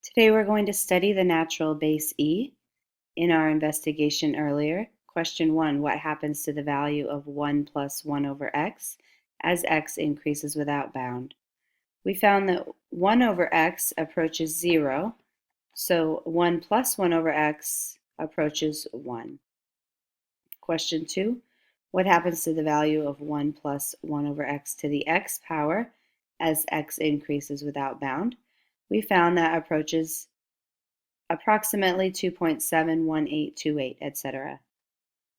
Today we're going to study the natural base e. In our investigation earlier, question 1, what happens to the value of 1 plus 1 over x as x increases without bound? We found that 1 over x approaches 0, so 1 plus 1 over x approaches 1. Question 2, what happens to the value of 1 plus 1 over x to the x power as x increases without bound? We found that approaches approximately 2.71828, etc.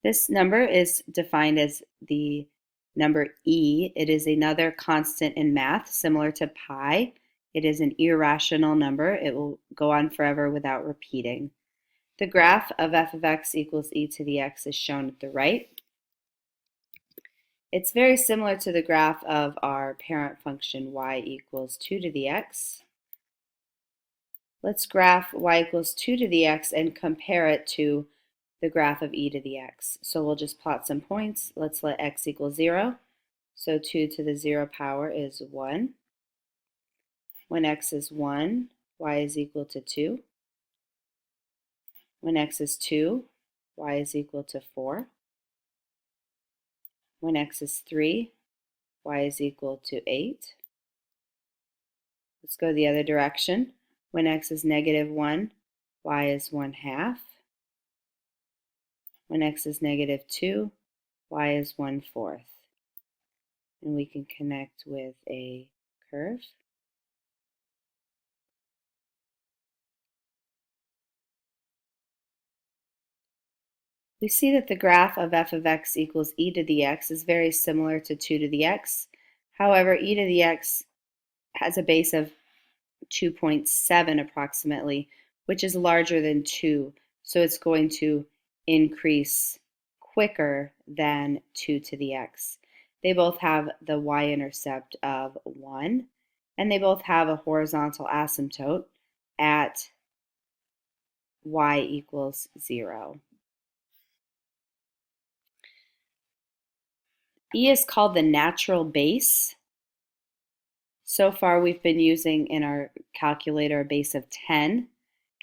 This number is defined as the number e. It is another constant in math, similar to pi. It is an irrational number. It will go on forever without repeating. The graph of f of x equals e to the x is shown at the right. It's very similar to the graph of our parent function y equals 2 to the x. Let's graph y equals 2 to the x and compare it to the graph of e to the x. So we'll just plot some points. Let's let x equal 0. So 2 to the 0 power is 1. When x is 1, y is equal to 2. When x is 2, y is equal to 4. When x is 3, y is equal to 8. Let's go the other direction. When x is negative 1, y is 1/2. When x is negative 2, y is 1/4. And we can connect with a curve. We see that the graph of f of x equals e to the x is very similar to 2 to the x. However, e to the x has a base of 2.7 approximately, which is larger than 2, so it's going to increase quicker than 2 to the x. They both have the y-intercept of 1, and they both have a horizontal asymptote at y equals 0. E is called the natural base. So far we've been using in our calculator a base of 10.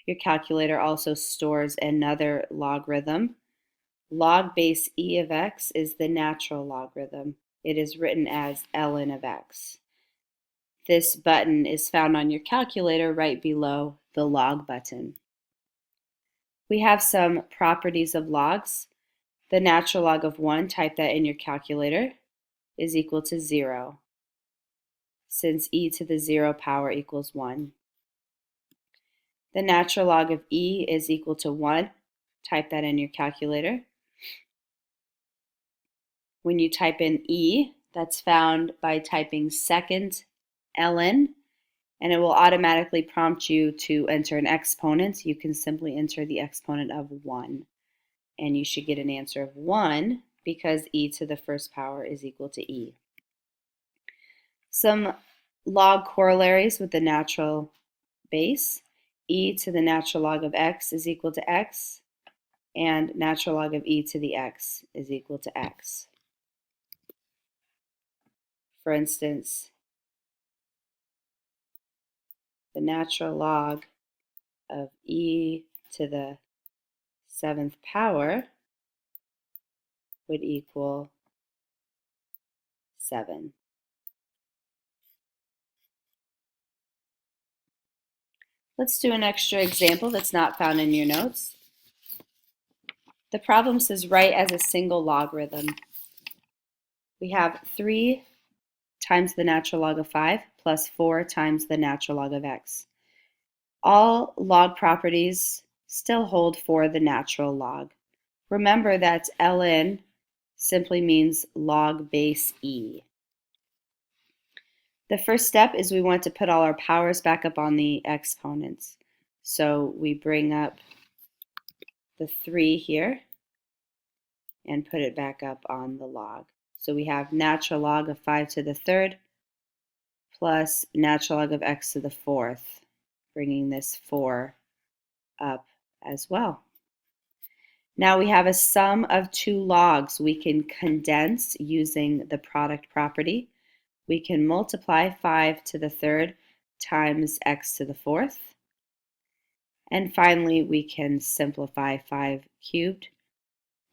Your calculator also stores another logarithm. Log base e of x is the natural logarithm. It is written as ln of x. This button is found on your calculator right below the log button. We have some properties of logs. The natural log of 1, type that in your calculator, is equal to 0, since e to the 0 power equals 1. The natural log of e is equal to 1. Type that in your calculator. When you type in e, that's found by typing second ln, and it will automatically prompt you to enter an exponent. You can simply enter the exponent of 1, and you should get an answer of 1 because e to the first power is equal to e. Some log corollaries with the natural base. E to the natural log of x is equal to x, and natural log of e to the x is equal to x. For instance, the natural log of e to the 7th power would equal 7. Let's do an extra example that's not found in your notes. The problem says write as a single logarithm. We have 3 times the natural log of 5 plus 4 times the natural log of x. All log properties still hold for the natural log. Remember that ln simply means log base e. The first step is we want to put all our powers back up on the exponents. So we bring up the 3 here and put it back up on the log. So we have natural log of 5 to the 3rd plus natural log of x to the 4th, bringing this 4 up as well. Now we have a sum of 2 logs we can condense using the product property. We can multiply 5 to the 3rd times x to the 4th. And finally, we can simplify 5 cubed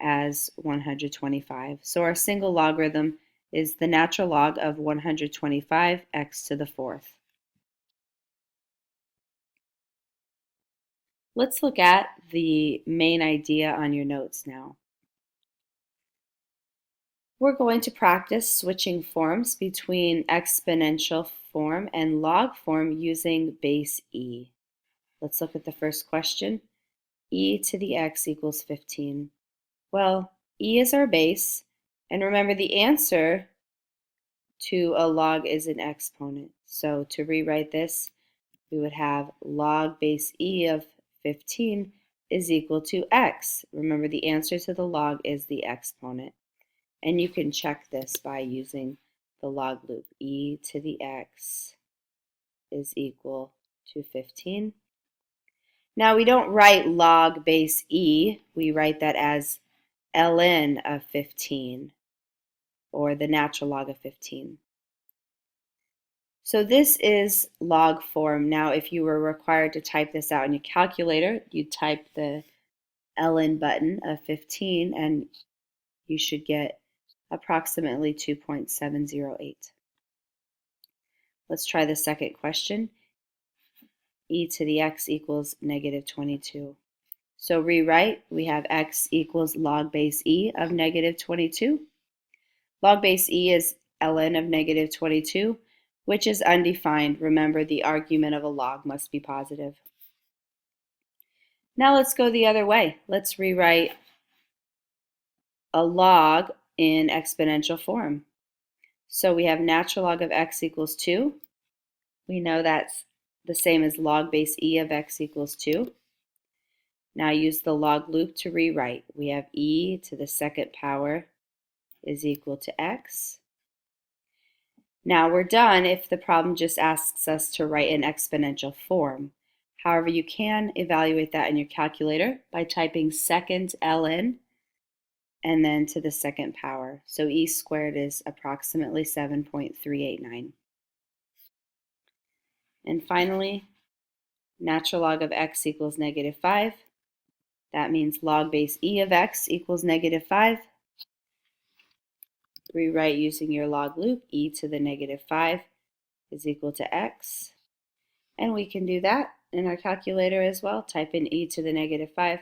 as 125. So our single logarithm is the natural log of 125 x to the fourth. Let's look at the main idea on your notes now. We're going to practice switching forms between exponential form and log form using base e. Let's look at the first question. E to the x equals 15. Well, e is our base, and remember the answer to a log is an exponent. So to rewrite this, we would have log base e of 15 is equal to x. Remember the answer to the log is the exponent. And you can check this by using the log loop. E to the x is equal to 15. Now we don't write log base e, we write that as ln of 15, or the natural log of 15. So this is log form. Now if you were required to type this out in your calculator, you'd type the ln button of 15 and you should get approximately 2.708. Let's try the second question. E to the x equals negative 22. So rewrite, we have x equals log base e of negative 22. Log base e is ln of negative 22, which is undefined. Remember, the argument of a log must be positive. Now let's go the other way. Let's rewrite a log in exponential form. So we have natural log of x equals 2. We know that's the same as log base e of x equals 2. Now use the log loop to rewrite. We have e to the second power is equal to x. Now we're done if the problem just asks us to write in exponential form. However, you can evaluate that in your calculator by typing second ln and then to the second power. So e squared is approximately 7.389. And finally, natural log of x equals negative 5. That means log base e of x equals negative 5. Rewrite using your log loop, e to the negative 5 is equal to x. And we can do that in our calculator as well. Type in e to the negative 5.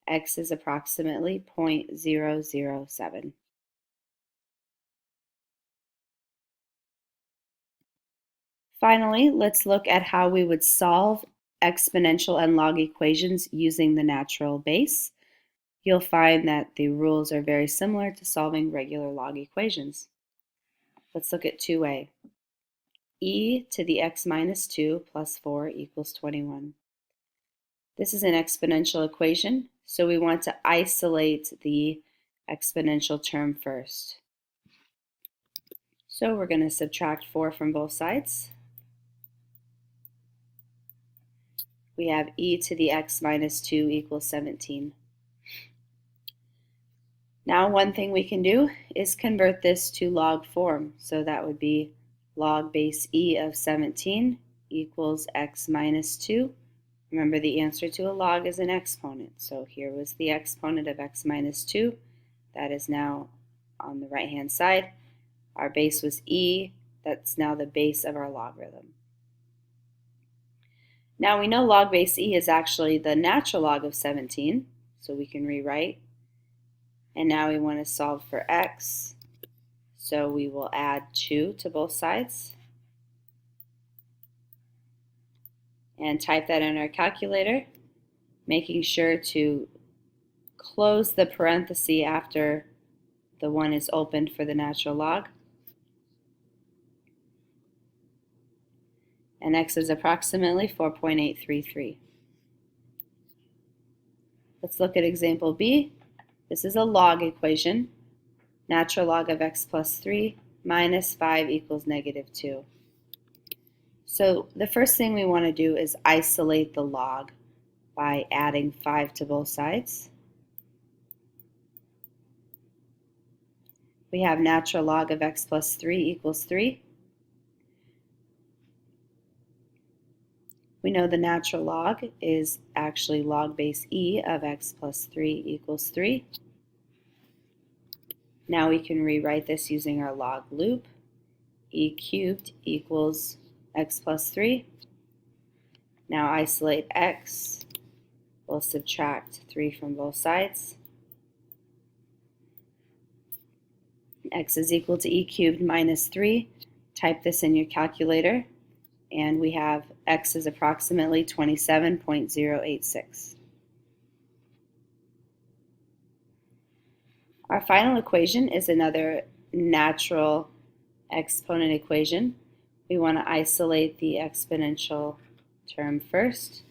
X is approximately 0.007. Finally, let's look at how we would solve exponential and log equations using the natural base. You'll find that the rules are very similar to solving regular log equations. Let's look at 2a. E to the x minus 2 plus 4 equals 21. This is an exponential equation, so we want to isolate the exponential term first. So we're going to subtract 4 from both sides. We have e to the x minus 2 equals 17. Now one thing we can do is convert this to log form. So that would be log base e of 17 equals x minus 2. Remember, the answer to a log is an exponent. So here was the exponent of x minus 2. That is now on the right-hand side. Our base was e. That's now the base of our logarithm. Now we know log base e is actually the natural log of 17. So we can rewrite. And now we want to solve for x. So we will add 2 to both sides. And type that in our calculator, making sure to close the parenthesis after the one is opened for the natural log. And x is approximately 4.833. Let's look at example B. This is a log equation. Natural log of x plus 3 minus 5 equals negative 2. So the first thing we want to do is isolate the log by adding 5 to both sides. We have natural log of x plus 3 equals 3. We know the natural log is actually log base e of x plus 3 equals 3. Now we can rewrite this using our log loop. E cubed equals x plus 3. Now isolate x. We'll subtract 3 from both sides. X is equal to e cubed minus 3. Type this in your calculator, and we have x is approximately 27.086. Our final equation is another natural exponent equation. We want to isolate the exponential term first,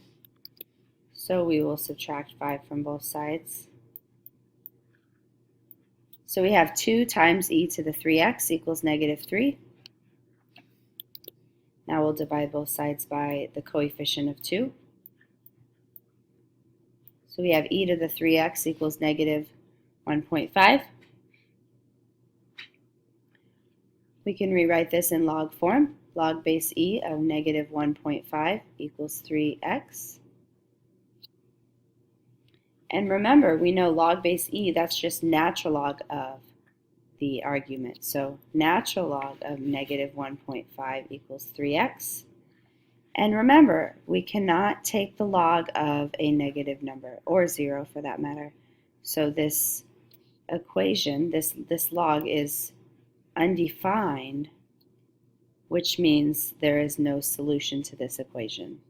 so we will subtract 5 from both sides. So we have 2 times e to the 3x equals negative 3. Now we'll divide both sides by the coefficient of 2. So we have e to the 3x equals negative 1.5. We can rewrite this in log form. Log base e of negative 1.5 equals 3x. And remember, we know log base e, that's just natural log of the argument. So natural log of negative 1.5 equals 3x. And remember, we cannot take the log of a negative number, or 0 for that matter. So this equation, this log is undefined, which means there is no solution to this equation.